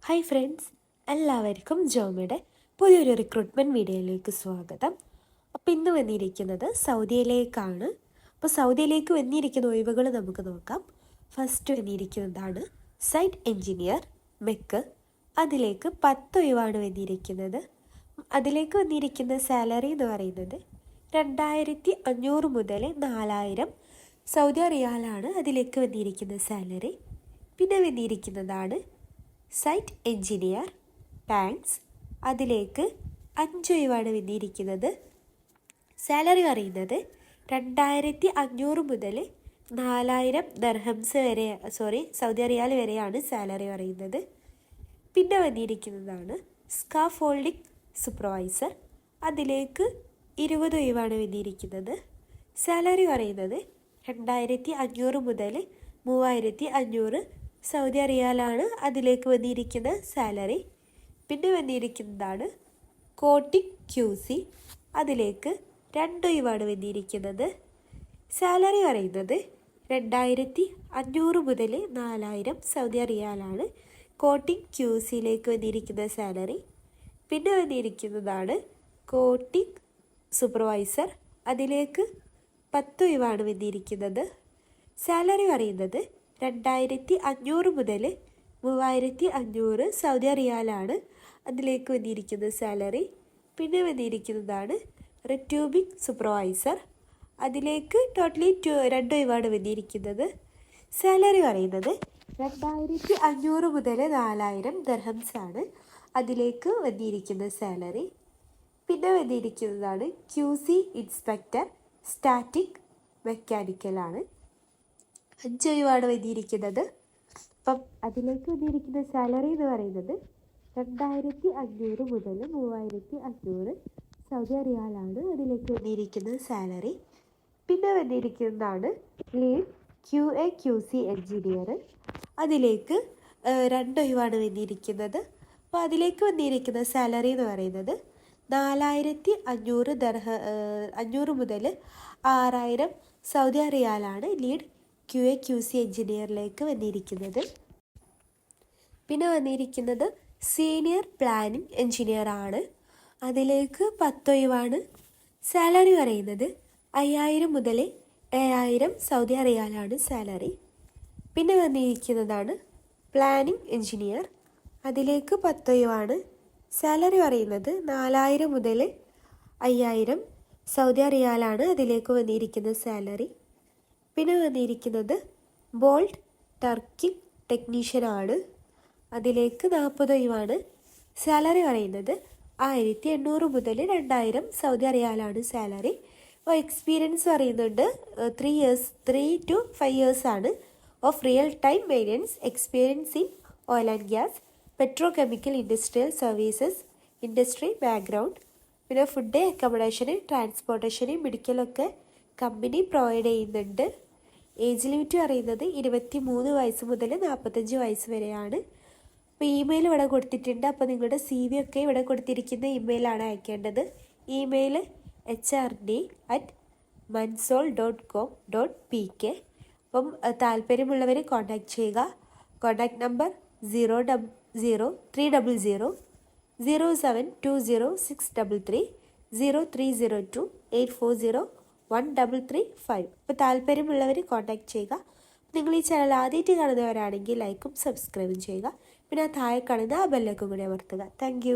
Hi friends, എല്ലാവർക്കും ജോമിയുടെ പുതിയൊരു recruitment വീഡിയോയിലേക്ക് സ്വാഗതം. അപ്പോൾ ഇന്ന് വന്നിരിക്കുന്നത് സൗദിയിലേക്കാണ്. അപ്പോൾ സൗദിയിലേക്ക് വന്നിരിക്കുന്ന ഒഴിവുകൾ നമുക്ക് നോക്കാം. ഫസ്റ്റ് വന്നിരിക്കുന്നതാണ് സൈറ്റ് എൻജിനീയർ മെക്ക്. അതിലേക്ക് 10 ഒഴിവാണ് വന്നിരിക്കുന്നത്. അതിലേക്ക് വന്നിരിക്കുന്ന സാലറി എന്ന് പറയുന്നത് 2500 മുതൽ 4000 സൗദി റിയാലാണ് അതിലേക്ക് വന്നിരിക്കുന്ന സാലറി. പിന്നെ വന്നിരിക്കുന്നതാണ് സൈറ്റ് എൻജിനീയർ ടാങ്ക്സ്. അതിലേക്ക് 5 ഒഴിവാണ് വന്നിരിക്കുന്നത്. സാലറി പറയുന്നത് 2500 മുതൽ 4000 ദർഹംസ് വരെ സൗദി റിയാൽ വരെയാണ് സാലറി പറയുന്നത്. പിന്നെ വന്നിരിക്കുന്നതാണ് സ്കാഫോൾഡിംഗ് സൂപ്പർവൈസർ. അതിലേക്ക് 20 ഒഴിവാണ് വന്നിരിക്കുന്നത്. സാലറി പറയുന്നത് 2500 മുതൽ 3500 സൗദി റിയാലാണ് അതിലേക്ക് വന്നിരിക്കുന്ന സാലറി. പിന്നെ വന്നിരിക്കുന്നതാണ് കോട്ടിംഗ് QC. അതിലേക്ക് 2 ഒഴിവാണ് വന്നിരിക്കുന്നത്. സാലറി പറയുന്നത് 2500 മുതൽ 4000 സൗദി റിയാലാണ് കോട്ടിംഗ് QCയിലേക്ക് വന്നിരിക്കുന്ന സാലറി. പിന്നെ വന്നിരിക്കുന്നതാണ് കോട്ടിംഗ് സൂപ്പർവൈസർ. അതിലേക്ക് 10 ഒഴിവാണ് വന്നിരിക്കുന്നത്. സാലറി പറയുന്നത് 2500 മുതൽ 3500 സൗദി റിയാലാണ് അതിലേക്ക് വന്നിരിക്കുന്ന സാലറി. പിന്നെ വന്നിരിക്കുന്നതാണ് റിട്യൂബിംഗ് സൂപ്പർവൈസർ. അതിലേക്ക് ടോട്ടലി 2 ഒഴിവാണ് വന്നിരിക്കുന്നത്. സാലറി പറയുന്നത് 2500 മുതൽ 4000 ദർഹംസ് ആണ് അതിലേക്ക് വന്നിരിക്കുന്ന സാലറി. പിന്നെ വന്നിരിക്കുന്നതാണ് QC ഇൻസ്പെക്ടർ സ്റ്റാറ്റിക് മെക്കാനിക്കലാണ്. 5 ഒഴിവാണ് വന്നിരിക്കുന്നത്. അപ്പം അതിലേക്ക് വന്നിരിക്കുന്ന സാലറി എന്ന് പറയുന്നത് 2500 മുതൽ 3500 സൗദി റിയാലാണ് അതിലേക്ക് വന്നിരിക്കുന്ന സാലറി. പിന്നെ വന്നിരിക്കുന്നതാണ് ലീഡ് QA/QC എൻജിനീയർ. അതിലേക്ക് 2 ഒഴിവാണ് വന്നിരിക്കുന്നത്. അപ്പോൾ അതിലേക്ക് വന്നിരിക്കുന്ന സാലറി എന്ന് പറയുന്നത് 4500 മുതൽ 6000 സൗദി റിയാലാണ് ലീഡ് QA/QC എൻജിനീയറിലേക്ക് വന്നിരിക്കുന്നത്. പിന്നെ വന്നിരിക്കുന്നത് സീനിയർ പ്ലാനിംഗ് എൻജിനീയർ ആണ്. അതിലേക്ക് 10 ഒഴിവാണ്. സാലറി പറയുന്നത് 5000 മുതൽ 7000 സൗദി റിയാലാണ് സാലറി. പിന്നെ വന്നിരിക്കുന്നതാണ് പ്ലാനിംഗ് എൻജിനീയർ. അതിലേക്ക് 10 ഒഴിവാണ്. സാലറി പറയുന്നത് 4000 മുതൽ 5000 സൗദി റിയാലാണ് അതിലേക്ക് വന്നിരിക്കുന്ന സാലറി. പിന്നെ വന്നിരിക്കുന്നത് ബോൾട്ട് ടർക്കിംഗ് ടെക്നീഷ്യൻ ആണ്. അതിലേക്ക് 40 ഒഴിവാണ്. സാലറി പറയുന്നത് 1800 മുതൽ 2000 സൗദി റിയാലാണ് സാലറി. അപ്പോൾ എക്സ്പീരിയൻസ് പറയുന്നുണ്ട് 3 to 5 years ആണ് of real time maintenance experience in oil and gas, petrochemical, industrial services industry background. പിന്നെ ഫുഡ്, അക്കോമഡേഷന്, ട്രാൻസ്പോർട്ടേഷന്, മെഡിക്കലൊക്കെ കമ്പനി പ്രൊവൈഡ് ചെയ്യുന്നുണ്ട്. ഏജ് ലിമിറ്റ് പറയുന്നത് 23 വയസ്സ് മുതൽ 45 വയസ്സ് വരെയാണ്. അപ്പോൾ ഇമെയിൽ ഇവിടെ കൊടുത്തിട്ടുണ്ട്. അപ്പോൾ നിങ്ങളുടെ CV ഒക്കെ ഇവിടെ കൊടുത്തിരിക്കുന്ന ഇമെയിലാണ് അയക്കേണ്ടത്. Email hrd@mansol.com.pk. അപ്പം താല്പര്യമുള്ളവർ കോൺടാക്റ്റ് ചെയ്യുക. Contact number 00300072063 030284013335. അപ്പോൾ താല്പര്യമുള്ളവർ കോൺടാക്റ്റ് ചെയ്യുക. നിങ്ങൾ ഈ ചാനൽ ആദ്യമായിട്ട് കാണുന്നവരാണെങ്കിൽ ലൈക്കും സബ്സ്ക്രൈബും ചെയ്യുക. പിന്നെ താഴെ കാണുന്ന ആ ബെല്ലൈക്കൺ കൂടി അമർത്തുക. താങ്ക്